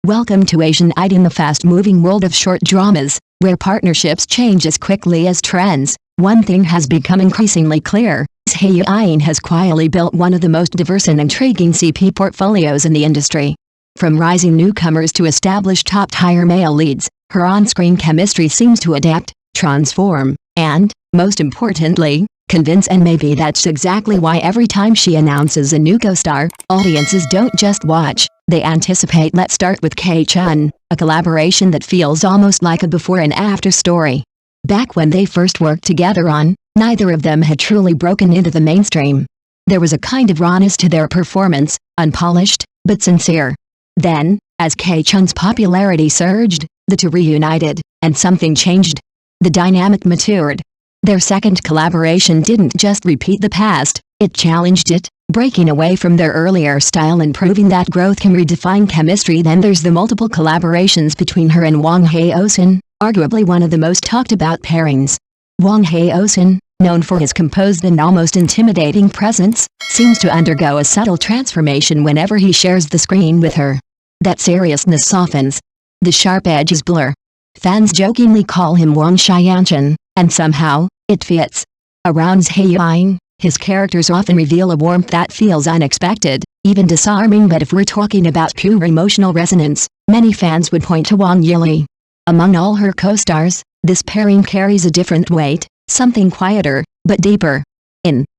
Welcome to Asian Idol, the fast-moving world of short dramas, where partnerships change as quickly as trends. One thing has become increasingly clear: Hae-in has quietly built one of the most diverse and intriguing CP portfolios in the industry. From rising newcomers to established top-tier male leads, her on-screen chemistry seems to adapt, transform, and, most importantly, convince. And maybe that's exactly why every time she announces a new co-star, audiences don't just watch, they anticipate. Let's start with Ke Chun, a collaboration that feels almost like a before and after story. Back when they first worked together on, neither of them had truly broken into the mainstream. There was a kind of rawness to their performance, unpolished, but sincere. Then, as Ke Chun's popularity surged, the two reunited, and something changed. The dynamic matured. Their second collaboration didn't just repeat the past, it challenged it, breaking away from their earlier style and proving that growth can redefine chemistry. Then there's the multiple collaborations between her and Wang Hezhen, arguably one of the most talked about pairings. Wang Hezhen, known for his composed and almost intimidating presence, seems to undergo a subtle transformation whenever he shares the screen with her. That seriousness softens. The sharp edges blur. Fans jokingly call him Wang Hezhen, and somehow, it fits. Around Hae-in, his characters often reveal a warmth that feels unexpected, even disarming. But if we're talking about pure emotional resonance, many fans would point to Wang Yimou. Among all her co-stars, this pairing carries a different weight, something quieter, but deeper.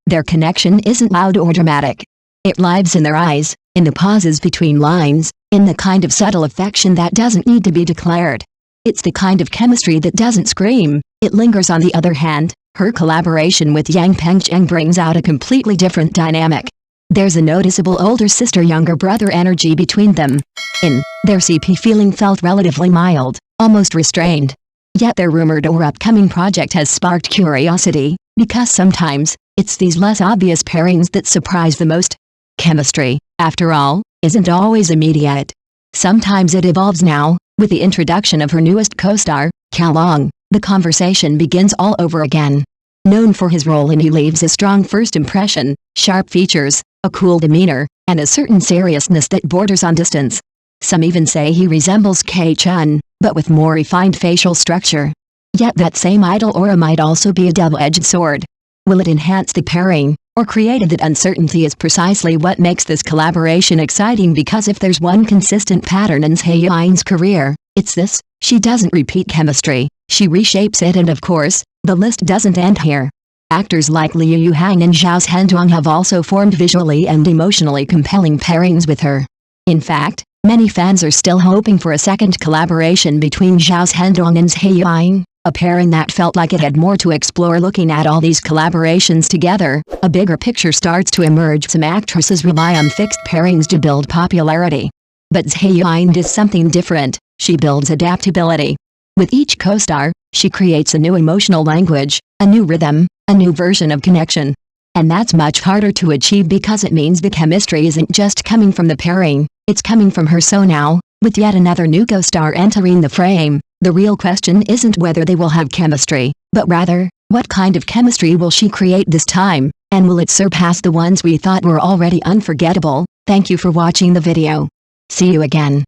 Their connection isn't loud or dramatic. It lives in their eyes, in the pauses between lines, in the kind of subtle affection that doesn't need to be declared. It's the kind of chemistry that doesn't scream, it lingers. On the other hand, her collaboration with Yang Pengcheng brings out a completely different dynamic. There's a noticeable older sister-younger brother energy between them. Their CP feeling felt relatively mild, almost restrained. Yet their rumored or upcoming project has sparked curiosity, because sometimes, it's these less obvious pairings that surprise the most. Chemistry, after all, isn't always immediate. Sometimes it evolves. Now, with the introduction of her newest co-star, Ke Chun, the conversation begins all over again. Known for his role in He leaves a strong first impression, sharp features, a cool demeanor, and a certain seriousness that borders on distance. Some even say he resembles Ke Chun, but with more refined facial structure. Yet that same idol aura might also be a double-edged sword. Will it enhance the pairing, or create that uncertainty? Is precisely what makes this collaboration exciting, because if there's one consistent pattern in Hae-in's career, it's this: she doesn't repeat chemistry, she reshapes it. And of course, the list doesn't end here. Actors like Liu Yuhang and Zhao Zhendong have also formed visually and emotionally compelling pairings with her. In fact, many fans are still hoping for a second collaboration between Zhao Zhendong and Hae-in, a pairing that felt like it had more to explore. Looking at all these collaborations together, a bigger picture starts to emerge. Some actresses rely on fixed pairings to build popularity. But Hae-in does something different: she builds adaptability. With each co-star, she creates a new emotional language, a new rhythm, a new version of connection. And that's much harder to achieve, because it means the chemistry isn't just coming from the pairing, it's coming from her. So now, with yet another new co-star entering the frame, the real question isn't whether they will have chemistry, but rather, what kind of chemistry will she create this time, and will it surpass the ones we thought were already unforgettable? Thank you for watching the video. See you again.